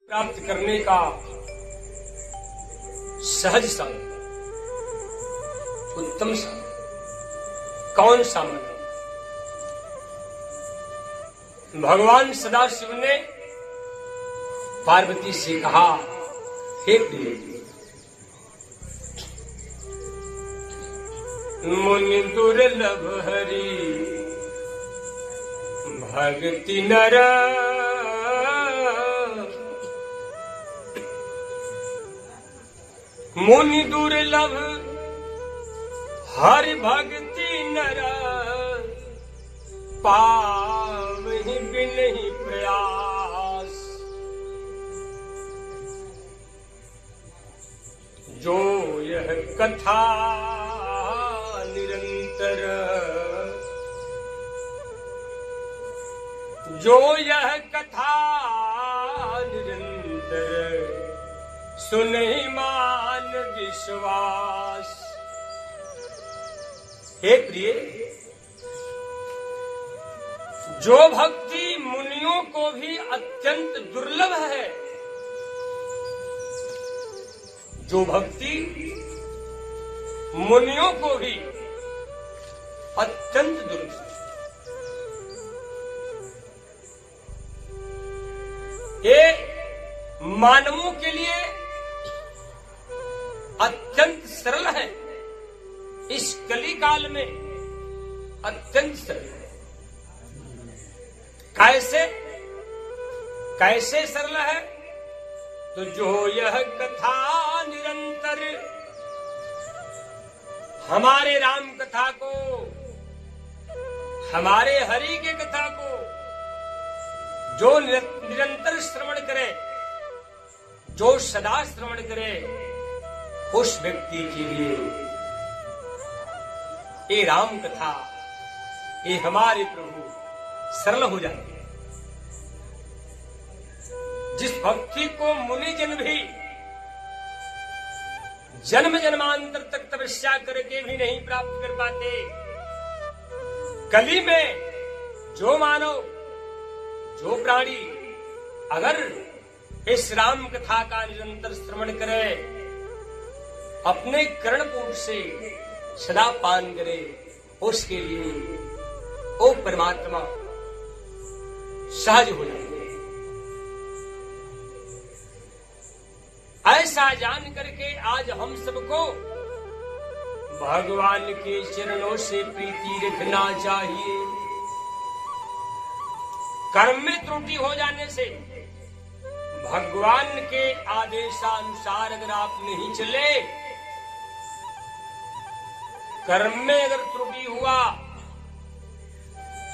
प्राप्त करने का सहज साधन, उत्तम साधन कौन सा माना? भगवान सदाशिव ने पार्वती से कहा, हे प्रिय, मुनि दुर्लभ हरि भक्ति नर, मुनि दुर्लभ हरि भक्ति नर, पावहि बिनहि प्रयास। जो यह कथा निरंतर, जो यह कथा निरंतर, सुनहि मान विश्वास। हे प्रिय, जो भक्ति मुनियों को भी अत्यंत दुर्लभ है, जो भक्ति मुनियों को भी अत्यंत दुर्लभ, ये मानवों के लिए अत्यंत सरल है, इस कली काल में अत्यंत सरल है। कैसे सरल है? तो जो यह कथा निरंतर, हमारे राम कथा को, हमारे हरि के कथा को जो निरंतर श्रवण करे, जो सदा श्रवण करे, उस व्यक्ति के लिए ये राम कथा, ये हमारे प्रभु सरल हो जाती है। जिस भक्ति को मुनि जन भी जन्म जन्मांतर तक तपस्या करके भी नहीं प्राप्त कर पाते, कली में जो मानव, जो प्राणी अगर इस राम कथा का निरंतर श्रवण करे, अपने कर्णपुट से सदा पान करे, उसके लिए ओ परमात्मा सहज हो जाए। ऐसा जान करके आज हम सबको भगवान के चरणों से प्रीति रखना चाहिए। कर्म में त्रुटि हो जाने से, भगवान के आदेशानुसार अगर आप नहीं चले, कर्म में अगर त्रुटि हुआ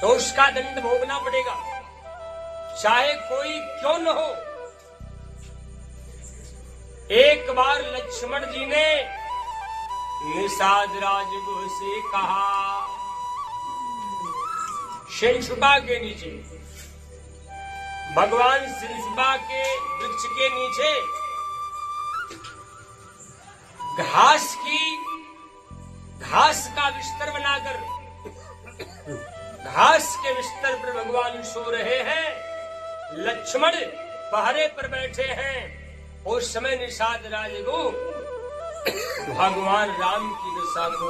तो उसका दंड भोगना पड़ेगा, चाहे कोई क्यों न हो। एक बार लक्ष्मण जी ने निषाद राजगुह से कहा, शिंशुबा के नीचे, भगवान शिंशुबा के वृक्ष के नीचे घास का बिस्तर बनाकर, घास के बिस्तर पर भगवान सो रहे हैं, लक्ष्मण पहरे पर बैठे हैं। उस समय निषाद राजगुह भगवान राम की दशा को,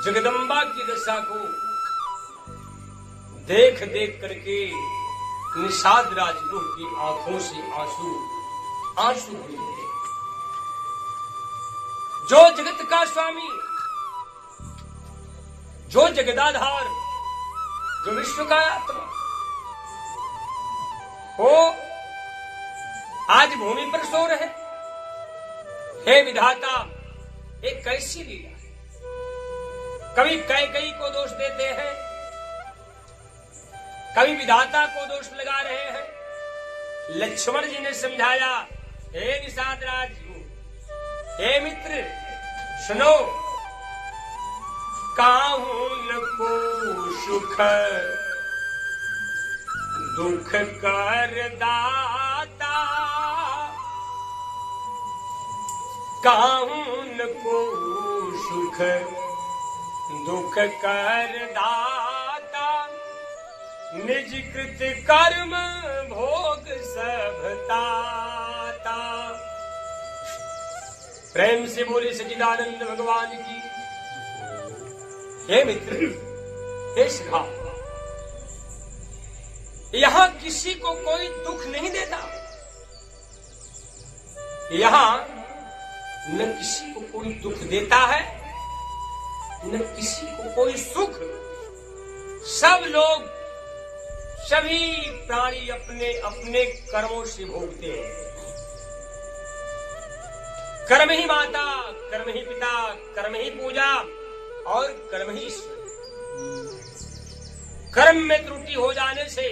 जगदम्बा की दशा को देख देख करके निषाद राजगुह की आंखों से आंसू हुए। जो जगत का स्वामी, जो जगदाधार, जो विश्व का आत्मा, वो आज भूमि पर सो रहे। हे विधाता, एक कैसी लीला है। कभी कैकेयी को दोष देते हैं, कभी विधाता को दोष लगा रहे हैं। लक्ष्मण जी ने समझाया, हे निषाद राजगुह, हे मित्र, सुनो, काहुन को सुख दुख कर दाता, काहुन को सुख दुख कर दाता, निज कृत कर्म भोग सब प्रेम से बोले सच्चिदानंद भगवान की। हे मित्र, हे सखा, यहां किसी को कोई दुख नहीं देता। यहां न किसी को कोई दुख देता है, न किसी को कोई सुख। सब लोग, सभी प्राणी अपने अपने कर्मों से भोगते हैं। कर्म ही माता, कर्म ही पिता, कर्म ही पूजा और कर्म ही ईश्वर। कर्म में त्रुटि हो जाने से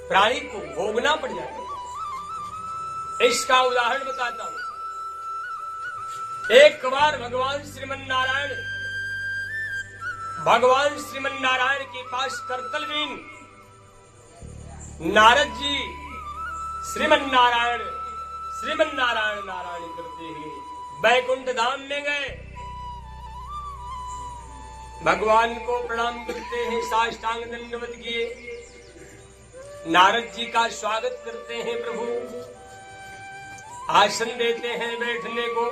प्राणी को भोगना पड़ जाता है। इसका उदाहरण बताता हूं। एक बार भगवान श्रीमन नारायण के पास करतलवीन नारद जी श्रीमन नारायण नारायण करते हैं बैकुंठ धाम में गए। भगवान को प्रणाम करते हैं, साष्टांग दंडवत किए। नारद जी का स्वागत करते हैं, प्रभु आसन देते हैं बैठने को।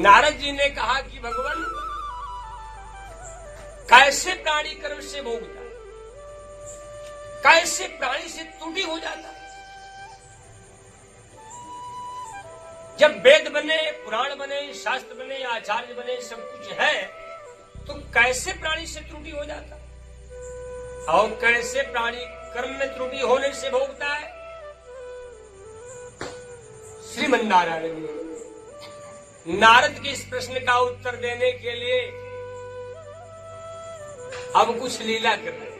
नारद जी ने कहा कि भगवान, कैसे प्राणी कर्म से भोगता, कैसे प्राणी से त्रुटि हो जाता। जब वेद बने, पुराण बने, शास्त्र बने, आचार्य बने, सब कुछ है, तो कैसे प्राणी से त्रुटि हो जाता और कैसे प्राणी कर्म में त्रुटि होने से भोगता है। श्रीमन नारायण ने नारद के इस प्रश्न का उत्तर देने के लिए अब कुछ लीला कर रहे हैं।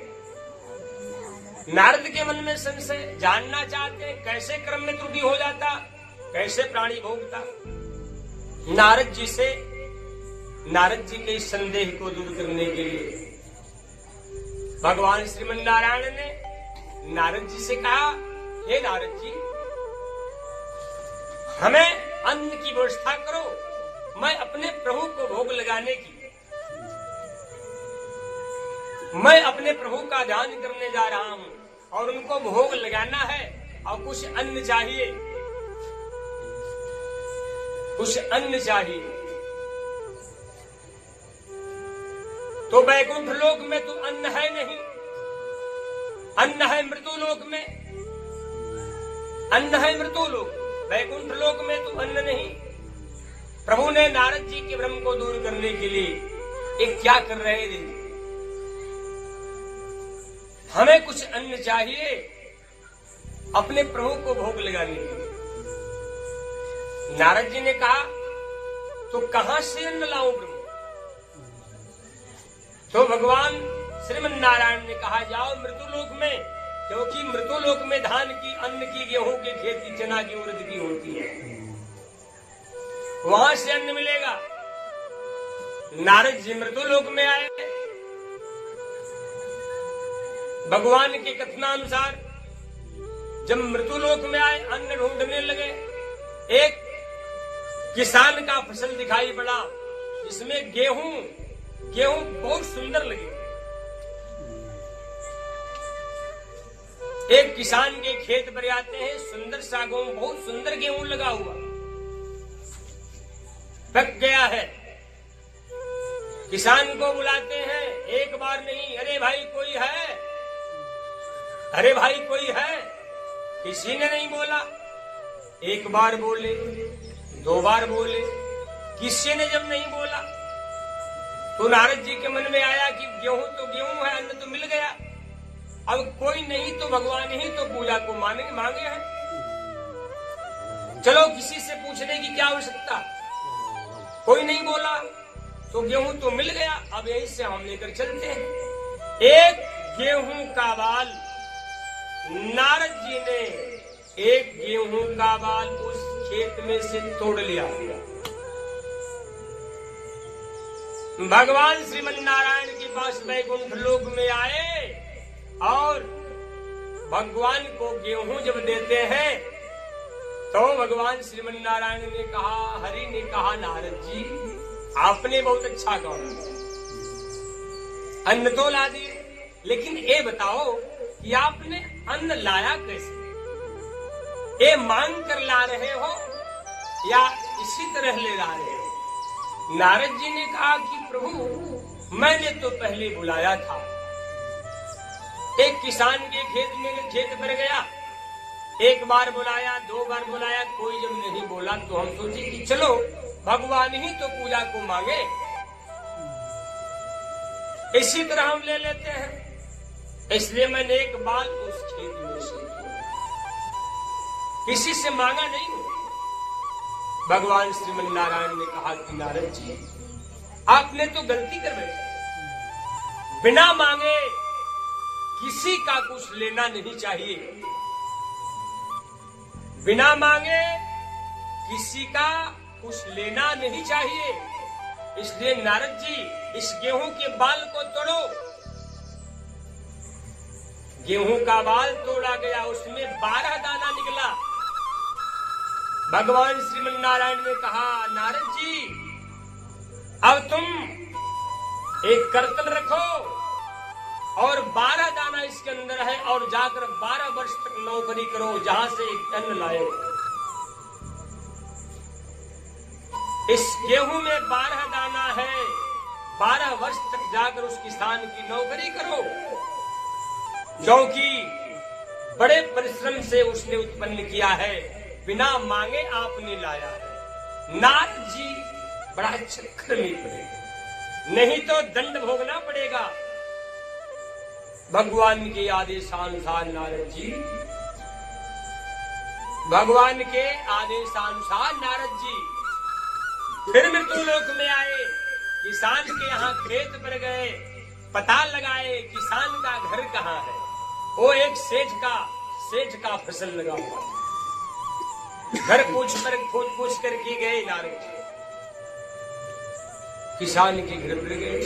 नारद के मन में संशय, जानना चाहते हैं कैसे कर्म में त्रुटि हो जाता, कैसे प्राणी भोगता। नारद जी के इस संदेह को दूर करने के लिए भगवान श्रीमन नारायण ने नारद जी से कहा, हे नारद जी, हमें अन्न की व्यवस्था करो। मैं अपने प्रभु को भोग लगाने की, मैं अपने प्रभु का ध्यान करने जा रहा हूं और उनको भोग लगाना है और कुछ अन्न चाहिए, कुछ अन्न चाहिए। तो वैकुंठ लोक में तो अन्न है नहीं, अन्न है मृत्युलोक में, अन्न है मृत्युलोक। वैकुंठ लोक में तो अन्न नहीं। प्रभु ने नारद जी के भ्रम को दूर करने के लिए एक क्या कर रहे थे, हमें कुछ अन्न चाहिए अपने प्रभु को भोग लगाने के लिए। नारद जी ने कहा, तो कहां से अन्न लाऊं प्रभु। तो भगवान श्रीमन नारायण ने कहा, जाओ मृत्युलोक में, क्योंकि मृत्युलोक में धान की, अन्न की, गेहूं की खेती, चना की, उड़द की होती है, वहां से अन्न मिलेगा। नारद जी मृत्युलोक में आए। भगवान के कथनानुसार जब मृत्युलोक में आए, अन्न ढूंढने लगे। एक किसान का फसल दिखाई पड़ा, इसमें गेहूं बहुत सुंदर लगे। एक किसान के खेत पर आते हैं, सुंदर सा गेहूं, बहुत सुंदर गेहूं लगा हुआ, पक गया है। किसान को बुलाते हैं, एक बार नहीं, अरे भाई कोई है, अरे भाई कोई है। किसी ने नहीं बोला। एक बार बोले, दो बार बोले, किसी ने जब नहीं बोला तो नारद जी के मन में आया कि गेहूं तो गेहूं है, अन्न तो मिल गया, अब कोई नहीं तो भगवान ही तो पूजा को मांगे हैं, चलो किसी से पूछने की क्या आवश्यकता। कोई नहीं बोला तो गेहूं तो मिल गया, अब यहीं से हम लेकर चलते हैं। एक गेहूं का बाल, नारद जी ने एक गेहूं का बाल उस खेत में से तोड़ लिया। भगवान श्रीमन नारायण के पास वैकुंठ लोक में आए और भगवान को गेहूं जब देते हैं तो भगवान श्रीमन नारायण ने कहा, हरि ने कहा, नारद जी आपने बहुत अच्छा कहा, अन्न तो ला दिए, लेकिन ये बताओ कि आपने अन्न लाया कैसे। ये मांग कर ला रहे हो या इसी तरह ले रहा है। नारद जी ने कहा कि प्रभु मैंने तो पहले बुलाया था, एक किसान के खेत पर गया, एक बार बुलाया, 2 बार बुलाया, कोई जब नहीं बोला तो हम सोचे कि चलो भगवान ही तो पूजा को मांगे, इसी तरह हम ले लेते हैं। इसलिए मैंने एक बाल उस खेत में से किसी से मांगा नहीं हूं। भगवान श्रीमन नारायण ने कहा कि नारद जी आपने तो गलती कर बैठे, बिना मांगे किसी का कुछ लेना नहीं चाहिए, बिना मांगे किसी का कुछ लेना नहीं चाहिए। इसलिए नारद जी इस गेहूं के बाल को तोड़ो। गेहूं का बाल तोड़ा गया, उसमें 12 दाना निकला। भगवान श्रीमन नारायण ने कहा नारद जी अब तुम एक करतल रखो और 12 दाना इसके अंदर है और जाकर 12 वर्ष तक नौकरी करो, जहां से एक अन्न लाए। इस गेहूं में 12 दाना है, 12 वर्ष तक जाकर उस किसान की नौकरी करो, क्योंकि बड़े परिश्रम से उसने उत्पन्न किया है, बिना मांगे आपने लाया है। नारद जी बड़ा चक्कर में पड़े, नहीं तो दंड भोगना पड़ेगा। भगवान के आदेशानुसार नारद जी, भगवान के आदेशानुसार नारद जी फिर मृत्युलोक में आए, किसान के यहाँ खेत पर गए, पता लगाए किसान का घर कहाँ है। वो एक सेठ का फसल लगा हुआ, घर पूछ करके गए नारद जी, किसान के घर पर गए,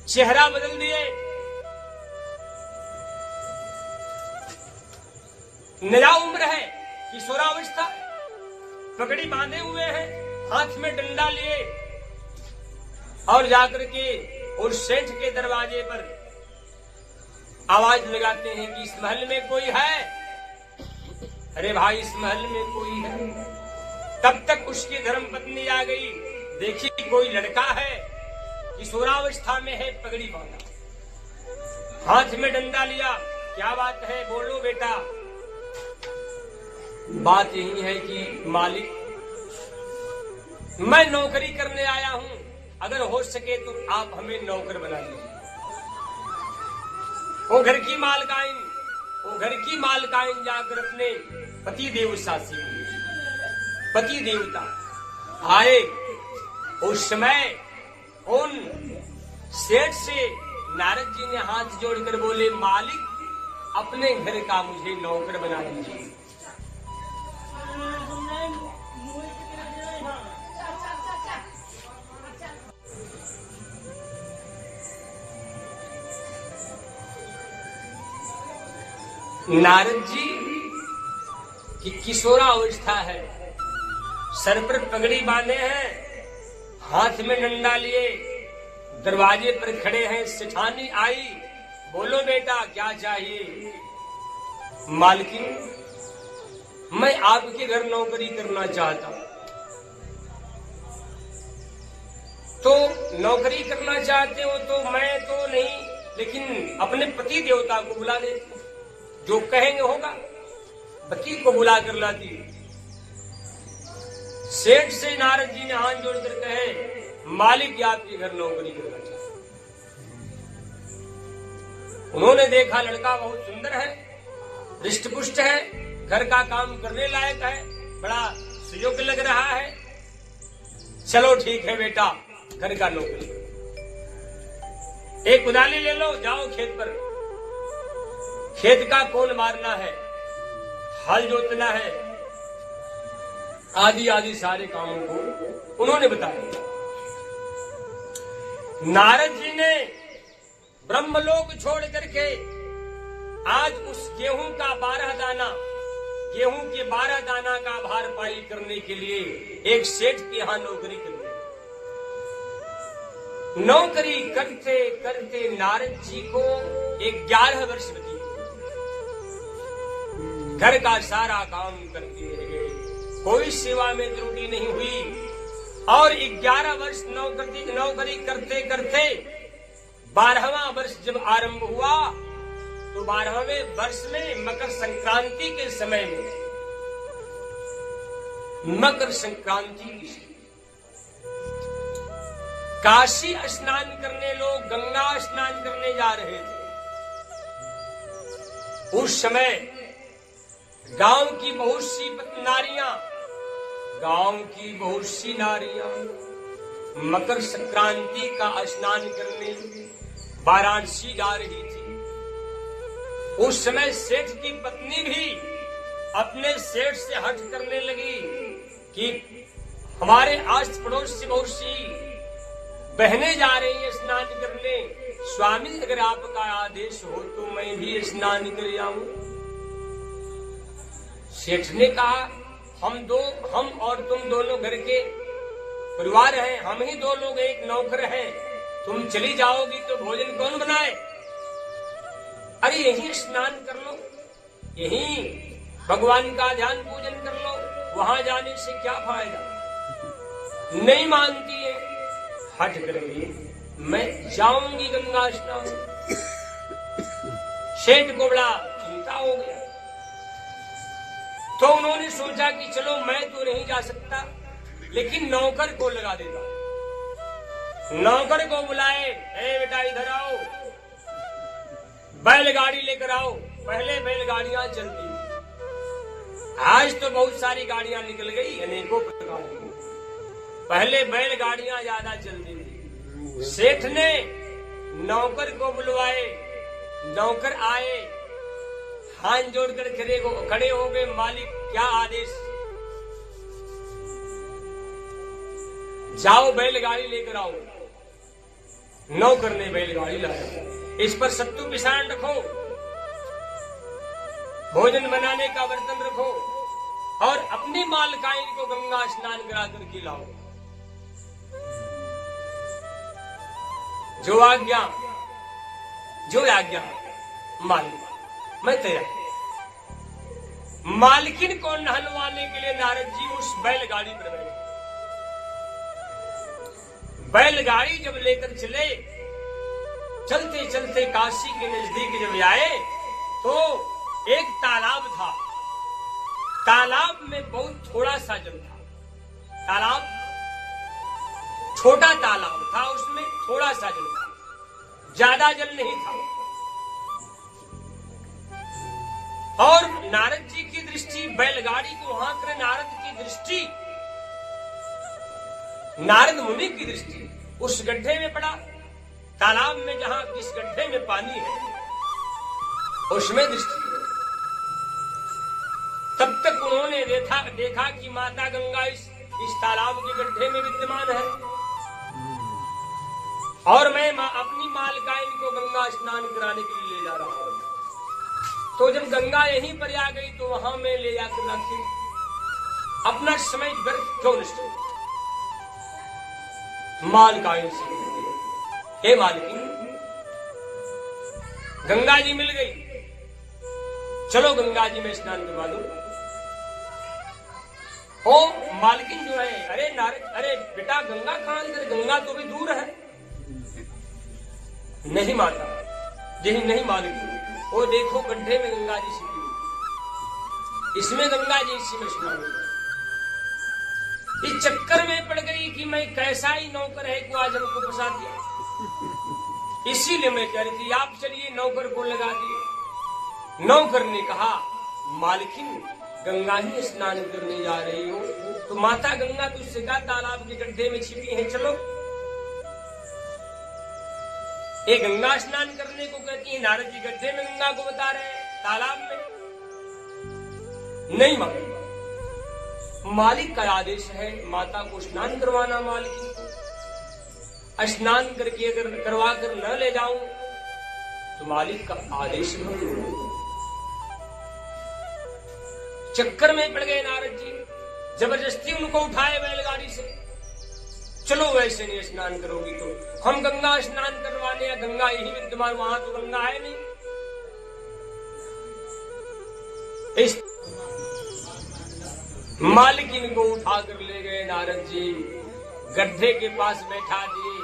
चेहरा बदल दिए, नया उम्र है, किशोरावस्था, पगड़ी बांधे हुए हैं, हाथ में डंडा लिए और जाकर के उस सेठ के दरवाजे पर आवाज लगाते हैं कि इस महल में कोई है। अरे भाई इस महल में कोई है। तब तक उसकी धर्मपत्नी आ गई, देखी कोई लड़का है, किशोरावस्था में है, पगड़ी बांधा, हाथ में डंडा लिया, क्या बात है, बोलो बेटा। बात यही है कि मालिक मैं नौकरी करने आया हूं, अगर हो सके तो आप हमें नौकर बना लीजिए। वो घर की मालकाइन जाकर अपने पति देव सासी, पति देवता आए। उस समय उन सेठ से नारद जी ने हाथ जोड़कर बोले मालिक अपने घर का मुझे नौकर बना दीजिए। नारद जी की किशोरावस्था है, सर पर पगड़ी बांधे हैं, हाथ में डंडा लिए, दरवाजे पर खड़े हैं। सेठानी आई, बोलो बेटा क्या चाहिए। मालकिन मैं आपके घर नौकरी करना चाहता हूं। तो नौकरी करना चाहते हो तो मैं तो नहीं, लेकिन अपने पति देवता को बुला ले, जो कहेंगे होगा। पति को बुला कर लाती। सेठ से नारद जी ने हाथ जोड़कर कहे मालिक आपके घर नौकरी करना चाहते। उन्होंने देखा लड़का बहुत सुंदर है, हृष्ट पुष्ट है, घर का काम करने लायक है, बड़ा सुयोग्य लग रहा है, चलो ठीक है बेटा घर का नौकरी। एक कुदाली ले लो, जाओ खेत पर, खेत का कौन मारना है, हल जोतना है, आदि आदि सारे कामों को उन्होंने बताया। नारद जी ने ब्रह्मलोक छोड़ करके आज उस गेहूं का 12 दाना, गेहूं के 12 दाना का भारपाई करने के लिए एक सेठ के यहां नौकरी कर दी। नौकरी करते करते नारद जी को 11 वर्ष बीते। घर का सारा काम करते रह गए, कोई सेवा में त्रुटि नहीं हुई। और 11 वर्ष नौकरी करते करते 12वां वर्ष जब आरंभ हुआ तो 12वें वर्ष में मकर संक्रांति के समय में, मकर संक्रांति की काशी स्नान करने लोग गंगा स्नान करने जा रहे थे। उस समय गांव की बहुत सी नारियां मकर संक्रांति का स्नान करने वाराणसी जा रही थी। उस समय सेठ की पत्नी भी अपने सेठ से हट करने लगी कि हमारे आस पड़ोस से बहुत सी बहनें जा रही हैं स्नान करने, स्वामी अगर आपका आदेश हो तो मैं भी स्नान कर आऊं। सेठ ने कहा हम और तुम दोनों घर के परिवार हैं, हम ही 2 लोग, एक नौकर है, तुम चली जाओगी तो भोजन कौन बनाए? अरे यहीं स्नान कर लो, यहीं भगवान का ध्यान पूजन कर लो, वहां जाने से क्या फायदा? नहीं मानती है, हट करेंगे, मैं जाऊंगी गंगा स्नान। सेठ को बड़ा चिंता हो गया, तो उन्होंने सोचा कि चलो मैं तो नहीं जा सकता, लेकिन नौकर को लगा देता। नौकर को बुलाए, ए बेटा इधर आओ, बैलगाड़ी लेकर आओ। पहले बैलगाड़ियां चलती थी, आज तो बहुत सारी गाड़ियां निकल गई अनेकों प्रकार की, पहले बैलगाड़ियां ज्यादा चलती थी। सेठ ने नौकर को बुलवाए, नौकर आए, हाथ जोड़कर खड़े हो गए, मालिक क्या आदेश? जाओ बैलगाड़ी लेकर आओ। नौकर ने बैलगाड़ी लाया, इस पर सत्तू पिसान रखो, भोजन बनाने का बर्तन रखो और अपनी मालकाइन को गंगा स्नान करा कर के लाओ। जो आज्ञा मालिक, मैं तैयार। मालकिन को नहलवाने के लिए नारद जी उस बैलगाड़ी पर बैठे। बैलगाड़ी जब लेकर चले, चलते चलते काशी के नजदीक जब आए तो एक तालाब था। तालाब में बहुत थोड़ा सा जल था, तालाब छोटा तालाब था, उसमें थोड़ा सा जल था, ज्यादा जल नहीं था। और नारद जी की दृष्टि, बैलगाड़ी को वहां कर नारद की दृष्टि, नारद मुनि की दृष्टि उस गड्ढे में पड़ा। तालाब में जहां जिस गड्ढे में पानी है उसमें दृष्टि। तब तक उन्होंने देखा कि माता गंगा इस तालाब के गड्ढे में विद्यमान है और मैं अपनी मालकाइन को गंगा स्नान कराने के लिए ले जा रहा हूं। तो जब गंगा यहीं पर आ गई तो वहां मैं ले जाकर रखी, अपना समय व्यर्थ क्यों नष्ट? मालकाइन से, हे मालकिन, गंगा जी मिल गई, चलो गंगा जी में स्नान करवा दो। ओ मालकिन जो है, अरे नारद, अरे बेटा गंगा कहां? गंगा तो भी दूर है। नहीं माता, यही नहीं मालकिन, वो देखो गड्ढे में गंगा जी छिपी हुई, इसमें गंगा जी इसी में स्नान होगा। इस चक्कर में पड़ गई कि मैं कैसा ही नौकर है को आज हमको फंसा दिया। इसीलिए मैं कह रही थी आप चलिए, नौकर को लगा दिए। नौकर ने कहा मालकिन गंगा ही स्नान करने जा रही हो तो माता गंगा तुझसे क्या तालाब के गड्ढे में छिपी है, चलो। ये गंगा स्नान करने को कहती है, नारद जी गड्ढे में गंगा को बता रहे हैं, तालाब में नहीं। मालिक का आदेश है माता को स्नान करवाना। मालिक को स्नान करके अगर करवा कर न ले जाऊं तो मालिक का आदेश है। चक्कर में पड़ गए नारद जी, जबरदस्ती उनको उठाए बैलगाड़ी से, चलो वैसे नहीं स्नान करोगी तो हम गंगा स्नान करवाने, या गंगा यही विद्यमान, वहां तो गंगा है नहीं। मालकिन को उठा कर ले गए नारद जी, गड्ढे के पास बैठा दिए।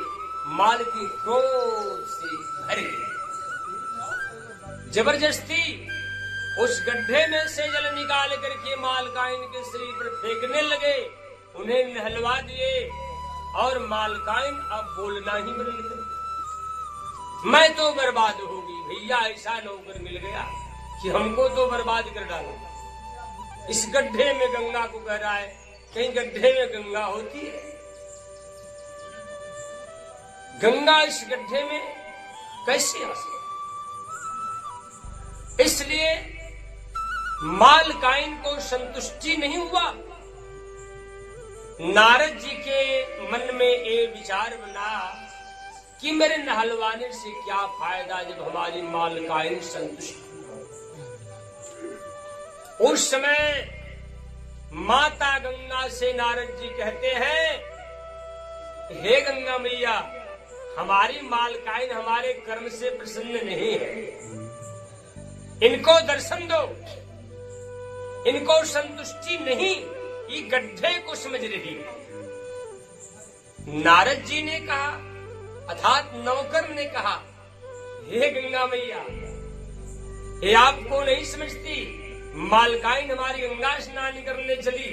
मालकिन क्रोध से भर गई, जबरदस्ती उस गड्ढे में से जल निकाल करके मालकाइन के शरीर पर फेंकने लगे। उन्हें नहलवा दिए और मालकाइन अब बोलना ही बंद कर, मैं तो बर्बाद होगी। भैया ऐसा नौकर मिल गया कि हमको तो बर्बाद कर डालो। इस गड्ढे में गंगा को कह रहा है, कहीं गड्ढे में गंगा होती है? गंगा इस गड्ढे में कैसे आ सकती? इसलिए मालकाइन को संतुष्टि नहीं हुआ। नारद जी के मन में ये विचार बना कि मेरे नहलवाने से क्या फायदा जब हमारी मालकाइन संतुष्ट। उस समय माता गंगा से नारद जी कहते हैं, हे गंगा मैया, हमारी मालकाइन हमारे कर्म से प्रसन्न नहीं है, इनको दर्शन दो। इनको संतुष्टि नहीं, ये गड्ढे को समझ रही। नारद जी ने कहा, अर्थात नौकर ने कहा, हे गंगा मैया, ये आपको नहीं समझती, मालकाइन हमारी गंगा स्नान करने चली,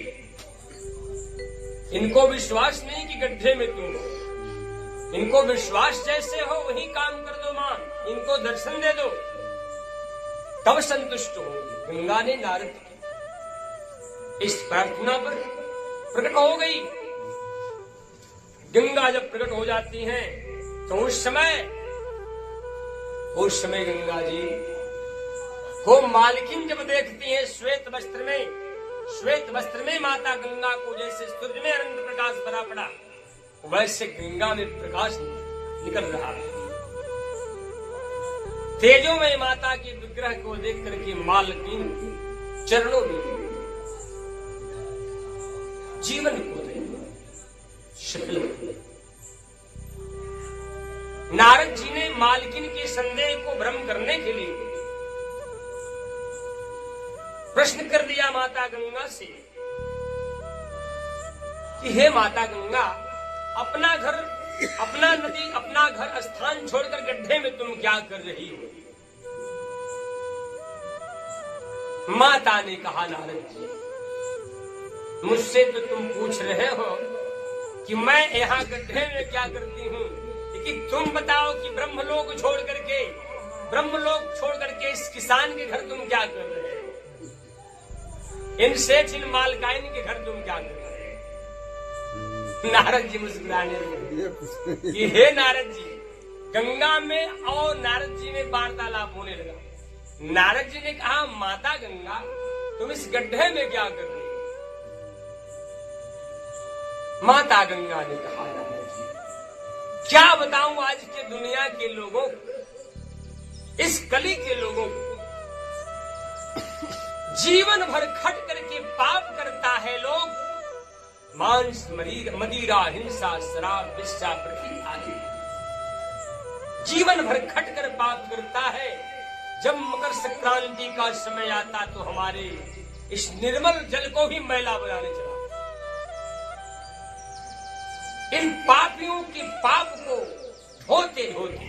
इनको विश्वास नहीं कि गड्ढे में तुम हो। इनको विश्वास जैसे हो वही काम कर दो मां, इनको दर्शन दे दो, तब संतुष्ट हो। गंगा ने नारद की इस प्रार्थना पर प्रकट हो गई। गंगा जब प्रकट हो जाती हैं तो उस समय गंगा जी को मालकिन जब देखती हैं श्वेत वस्त्र में माता गंगा को जैसे सूर्य में अनंत प्रकाश भरा पड़ा, वैसे गंगा में प्रकाश निकल रहा है। तेजोमय माता के विग्रह को देख करके मालकिन चरणों में जीवन को सफल। नारद जी ने मालकिन के संदेह को भ्रम करने के लिए प्रश्न कर दिया माता गंगा से कि हे माता गंगा, अपना घर, अपना नदी, अपना घर स्थान छोड़कर गड्ढे में तुम क्या कर रही हो? माता ने कहा, नारद जी, मुझसे तो तुम पूछ रहे हो कि मैं यहाँ गड्ढे में क्या करती हूँ, लेकिन तुम बताओ कि ब्रह्मलोक छोड़ करके इस किसान के घर तुम क्या कर रहे हो? इन सेठ, इन मालकाइन के घर तुम क्या कर रहे हो? नारद जी मुस्कुराने लगे कि हे नारद जी, गंगा में और नारद जी में वार्तालाप होने लगा। नारद जी ने कहा, माता गंगा, तुम इस गड्ढे में क्या कर रही हो? माता गंगा ने कहा, क्या बताऊं आज के दुनिया के लोगों को, इस कली के लोगों को, जीवन भर खट करके पाप करता है लोग, मांस, मदिरा, हिंसा, शराब, वेश्या प्रति आदि, जीवन भर खट कर पाप करता है। जब मकर संक्रांति का समय आता तो हमारे इस निर्मल जल को भी मैला बनाने चला। इन पापियों के पाप को धोते धोते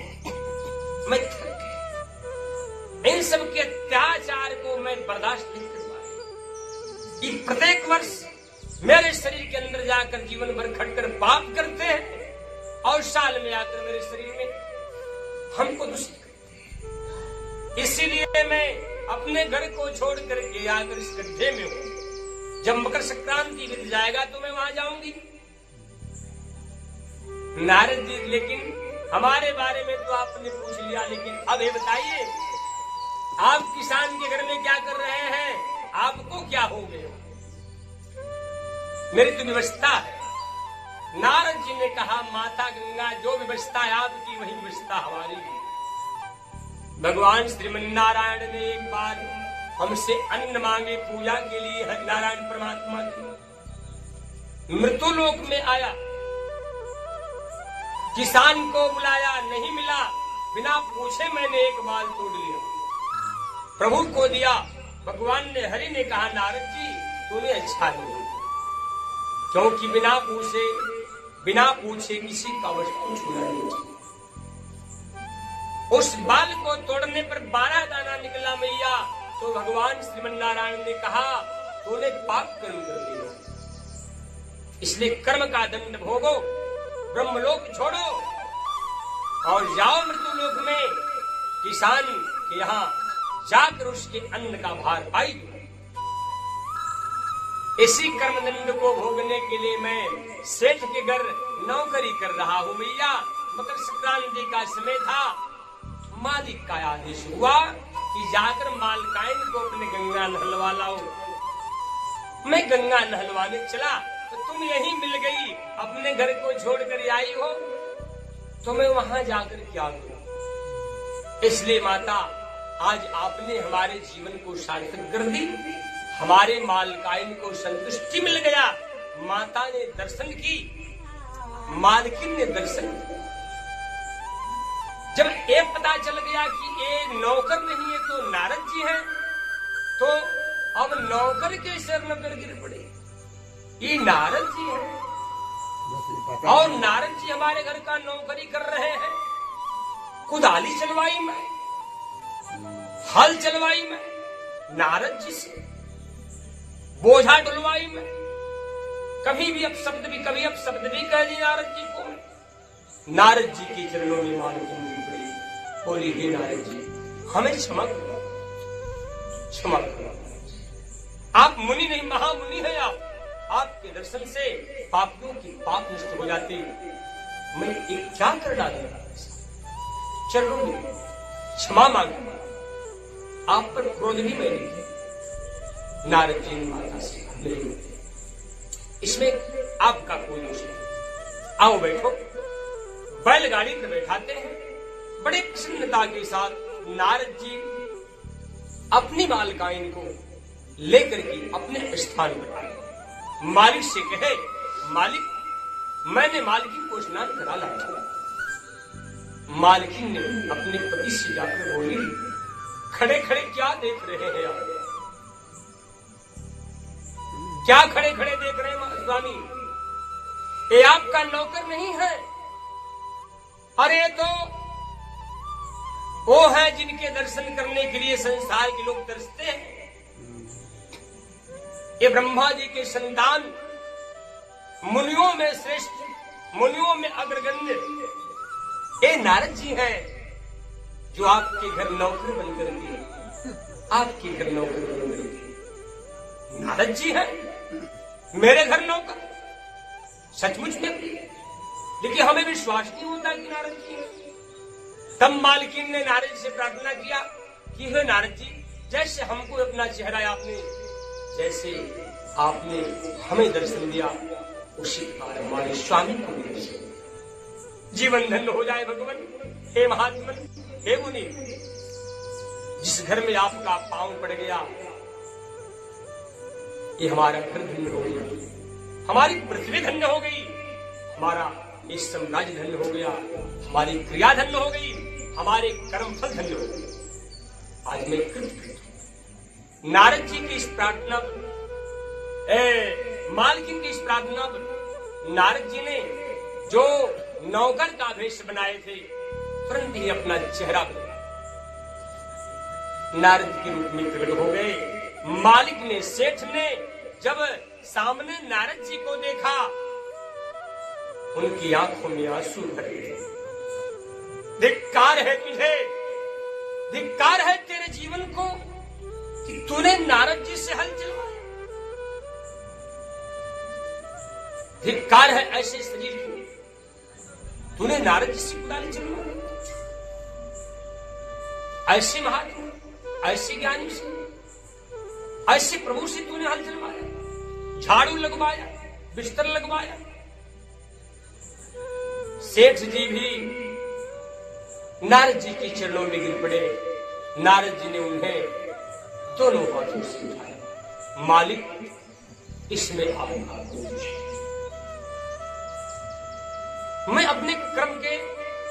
मैं थक गया। इन सब के अत्याचार को मैं बर्दाश्त नहीं कर पाया। प्रत्येक वर्ष मेरे शरीर के अंदर जाकर जीवन भर खटकर पाप करते हैं और साल में आकर मेरे शरीर में हमको दूषित करते हैं। इसीलिए मैं अपने घर को छोड़ करके आकर इस गड्ढे में हूं। जब मकर संक्रांति बीत जाएगा तो मैं वहां जाऊंगी। नारद जी, लेकिन हमारे बारे में तो आपने पूछ लिया, लेकिन अब ये बताइए, आप किसान के घर में क्या कर रहे हैं? आपको क्या हो गया? मेरी तो व्यवस्था है। नारद जी ने कहा, माता गंगा, जो व्यवस्था है आपकी वही व्यवस्था हमारी भी। भगवान श्रीमन्नारायण ने एक बार हमसे अन्न मांगे पूजा के लिए। नारायण परमात्मा की मृत्युलोक में आया, किसान को बुलाया, नहीं मिला, बिना पूछे मैंने एक बाल तोड़ लिया, प्रभु को दिया। भगवान ने, हरि ने कहा, नारद जी, तूने अच्छा नहीं, क्योंकि बिना पूछे किसी का वस्तु छूना नहीं चाहिए। उस बाल को तोड़ने पर 12 दाना निकला मैया, तो भगवान श्रीमन्नारायण ने कहा तूने पाप कर्म कर दिया, इसलिए कर्म का दंड भोगो, ब्रह्मलोक छोड़ो और जाओ मृत्युलोक में किसान के यहाँ जाकर उसके अन्न का भार पाई। इसी कर्मदंड को भोगने के लिए मैं सेठ के घर नौकरी कर रहा हूं मैया। मकर संक्रांति का समय था, मालिक का आदेश हुआ कि जाकर मालकाइन को अपने गंगा नहलवा लाओ। मैं गंगा नहलवाने चला तो तुम यहीं मिल गई, अपने घर को छोड़कर आई हो, तो मैं वहां जाकर क्या करूं। इसलिए माता, आज आपने हमारे जीवन को सार्थक कर दी, हमारे मालकाइन को संतुष्टि मिल गया। माता ने दर्शन की, मालकिन ने दर्शन किया। जब ये पता चल गया कि ये नौकर नहीं है तो नारद जी हैं, तो अब नौकर के शरण पर गिर पड़े। ये नारद जी हैं और नारद जी हमारे घर का नौकरी कर रहे हैं। कुदाली चलवाई मैं, हल चलवाई मैं नारद जी से, बोझा डुलवाई मैं, कभी भी अपशब्द भी कह दी नारद जी को। नारद जी के चरणों में मालकिन गिर पड़ी, बोली हे नारद जी हमें क्षमा करो, क्षमा करो। आप मुनि नहीं महामुनि हैं, आपके दर्शन से पापियों की पाप नष्ट हो जाते। मैं एक क्या कर डालूंगा, चरणों में क्षमा मांगूंगा, आप पर क्रोध भी मैं नहीं। नारद जी ने माता से नहीं, इसमें आपका कोई दोष नहीं, आओ बैठो। बैलगाड़ी में बैठाते हैं, बड़े प्रसन्नता के साथ नारद जी अपनी मालकाइन को लेकर के अपने स्थान पर आए। मालिक से कहे, मालिक मैंने मालकिन को स्नान करा लाया। मालकिन ने अपने पति से जाकर बोली, खड़े खड़े क्या देख रहे हैं आप, क्या खड़े खड़े देख रहे हैं स्वामी, ये आपका नौकर नहीं है। अरे तो वो है जिनके दर्शन करने के लिए संसार के लोग तरसते हैं। ये ब्रह्मा जी के संतान, मुनियों में श्रेष्ठ, मुनियों में अग्रगण्य ये नारद जी हैं, जो आपके घर नौकर बनकर के, आपके घर नौकर बनकर के नारद जी हैं, मेरे घर नौकर। सचमुच में लेकिन हमें विश्वास नहीं होता कि नारद जी हैं। तब मालकिन ने नारद जी से प्रार्थना किया कि हे नारद जी, जैसे हमको अपना चेहरा जैसे आपने हमें दर्शन दिया, उसी प्रकार हमारे स्वामी को भी दर्शन, जीवन धन्य हो जाए भगवान। हे महात्मन, हे मुनि, जिस घर में आपका पांव पड़ गया, ये हमारा घर धन्य हो गया, हमारी पृथ्वी धन्य हो गई, हमारा ये साम्राज्य धन्य हो गया, हमारी क्रिया धन्य हो गई, हमारे कर्म फल धन्य हो गए। आज मैं कृतकृत हूं। नारद जी की इस प्रार्थना पर, मालकिन की इस प्रार्थना पर नारद जी ने जो नौकर का वेश बनाए थे, तुरंत ही अपना चेहरा बदला, नारद के रूप में प्रकट हो गए। मालिक ने, सेठ ने जब सामने नारद जी को देखा, उनकी आंखों में आंसू भर गए। धिक्कार है तुझे, धिक्कार है तेरे जीवन को कि तूने नारद जी से हल चलवाया। धिक्कार है ऐसे शरीर को, तूने नारद जी से कुदाली चलवाई। ऐसे महात्मा, ऐसे ज्ञानी से, ऐसे प्रभु से तूने हल चलवाया, झाड़ू लगवाया, बिस्तर लगवाया। सेठ जी भी नारद जी के चरणों में गिर पड़े। नारद जी ने उन्हें दोनों हाथों से उठाया, मालिक इसमें आपका दोष है। मैं अपने कर्म के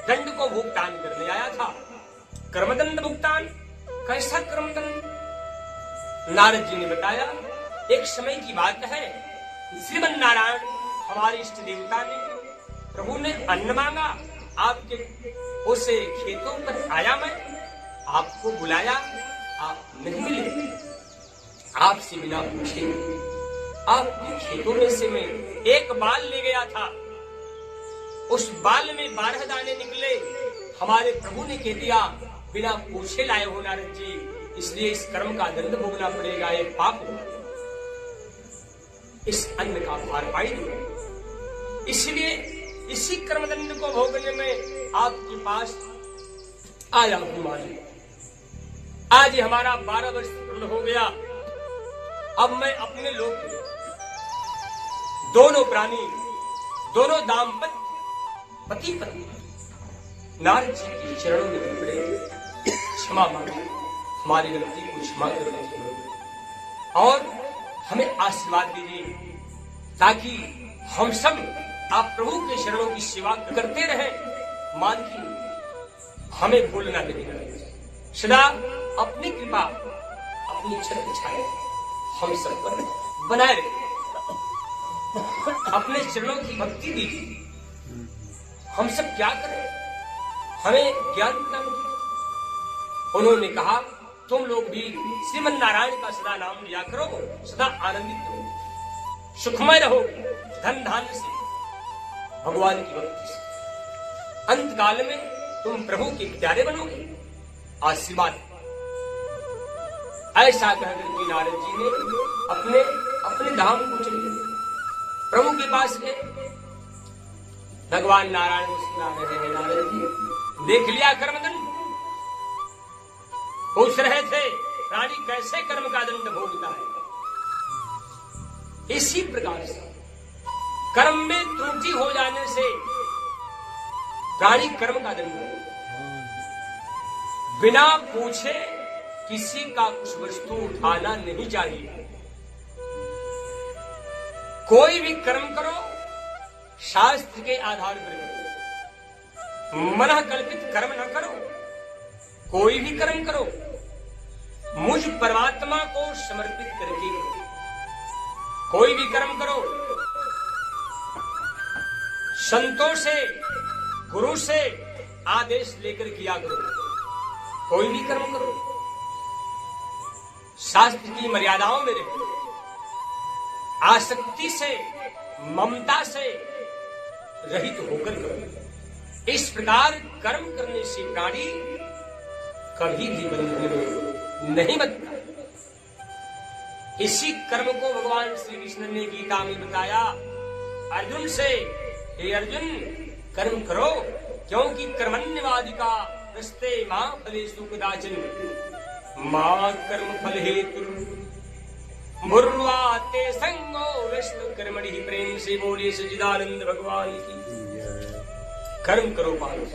दंड को भुगतान करने आया था। कर्मदंड भुगतान, कैसा कर्मदंड? नारद जी ने बताया, एक समय की बात है, श्रीमन नारायण हमारे इष्ट देवता ने, प्रभु ने अन्न मांगा आपके उस खेतों पर आया, मैं आपको बुलाया, आप नहीं मिले। आपसे बिना पूछे आपके खेतों में से मैं एक बाल ले गया था, उस बाल में 12 दाने निकले। हमारे प्रभु ने कह दिया बिना पूछे लाए हो नारद जी, इसलिए इस कर्म का दंड भोगना पड़ेगा, ये पाप होगा, इस अन्न का भार पाई दो। इसलिए इसी कर्मदंड को भोगने में आपके पास आया हूं मालिक। आज हमारा 12 वर्ष पूर्ण हो गया। अब मैं अपने लोग दोनों प्राणी, दोनों दाम्पत्य, पति पत्नी नारद जी के चरणों में पड़े, क्षमा मांगे, हमारी गलती को क्षमा कर दीजिए और हमें आशीर्वाद दीजिए, ताकि हम सब आप प्रभु के शरणों की सेवा करते रहे। मान की हमें भूलना नहीं, सदा अपनी कृपा, अपनी छत्र छाया हम सब पर बनाए रहे। अपने चरणों की भक्ति दीजिए। हम सब क्या करें, हमें ज्ञान प्रदान कीजिए। उन्होंने कहा तुम लोग भी श्रीमन नारायण का सदा नाम लिया करो, सदा आनंदित रहो, सुखमय रहो, धन धान्य से, भगवान की भक्ति से। अंत काल में तुम प्रभु के प्यारे बनोगे। आशीर्वाद ऐसा कहकर के नारद जी ने अपने अपने धाम को चले गए, प्रभु के पास गए। भगवान नारायण मुस्कुरा रहे हैं, नारद जी देख लिया कर्मदंड, पूछ रहे थे प्राणी कैसे कर्म का दंड भोगता है। इसी प्रकार से कर्म में त्रुटि हो जाने से प्राणी कर्म का दंड बिना पूछे किसी का कुछ वस्तु उठाना नहीं चाहिए। कोई भी कर्म करो शास्त्र के आधार पर करो, मन कल्पित कर्म न करो। कोई भी कर्म करो मुझ परमात्मा को समर्पित करके करो। कोई भी कर्म करो संतों से, गुरु से आदेश लेकर किया करो। कोई भी कर्म करो शास्त्र की मर्यादाओं में रहो, आसक्ति से, ममता से रहित होकर करो। इस प्रकार कर्म करने से प्राणी कभी भी बंधन में नहीं बनता। इसी कर्म को भगवान श्री कृष्ण ने गीता में बताया अर्जुन से, हे अर्जुन कर्म करो, क्योंकि कर्मण्यवादिका रस्ते मां फलेषु कदाचन मां कर्म फल हेतु मुर्वाते संगो विष्णु कर्मणि प्रेम से बोले सच्चिदानंद भगवान की। कर्म करो पार्थ,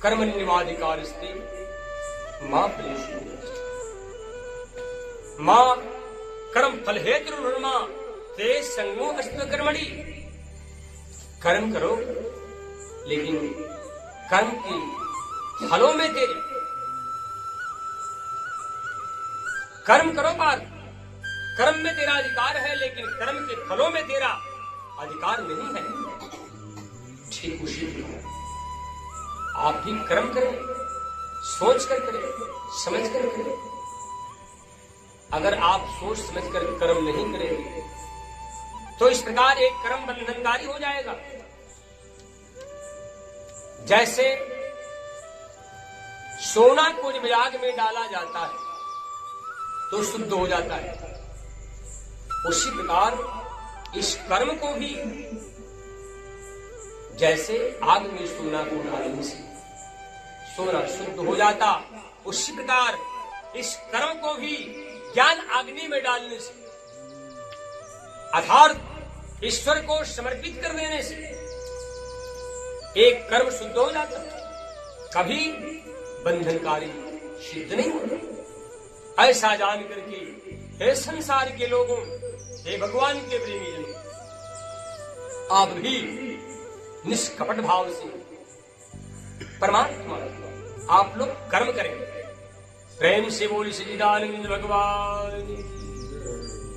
कर्मण्यवादिका रस्ते मां फलेषु, मां कर्म फल हेतु मां ते संगो विष्णु कर्मणि। कर्म करो लेकिन कर्म के फलों में तेरे, कर्म करो पार्थ, कर्म में तेरा अधिकार है लेकिन कर्म के फलों में तेरा अधिकार नहीं है। ठीक उसी आप भी कर्म करें, सोच कर करें, समझ कर करें। अगर आप सोच समझ कर कर्म नहीं करेंगे तो इस प्रकार एक कर्म बंधनकारी हो जाएगा। जैसे सोना को जब आग में डाला जाता है तो शुद्ध हो जाता है, उसी प्रकार इस कर्म को भी जैसे आग में सोना को डालने से सोना शुद्ध हो जाता, उसी प्रकार इस कर्म को भी ज्ञान अग्नि में डालने से अर्थात ईश्वर को समर्पित कर देने से एक कर्म शुद्ध हो जाता, कभी बंधनकारी सिद्ध नहीं होता। ऐसा जान करके हे संसार के लोगों, हे भगवान के प्रेमी जनों, आप भी निष्कपट भाव से परमात्मा आप लोग कर्म करें। प्रेम से बोली सच्चिदानंद भगवान।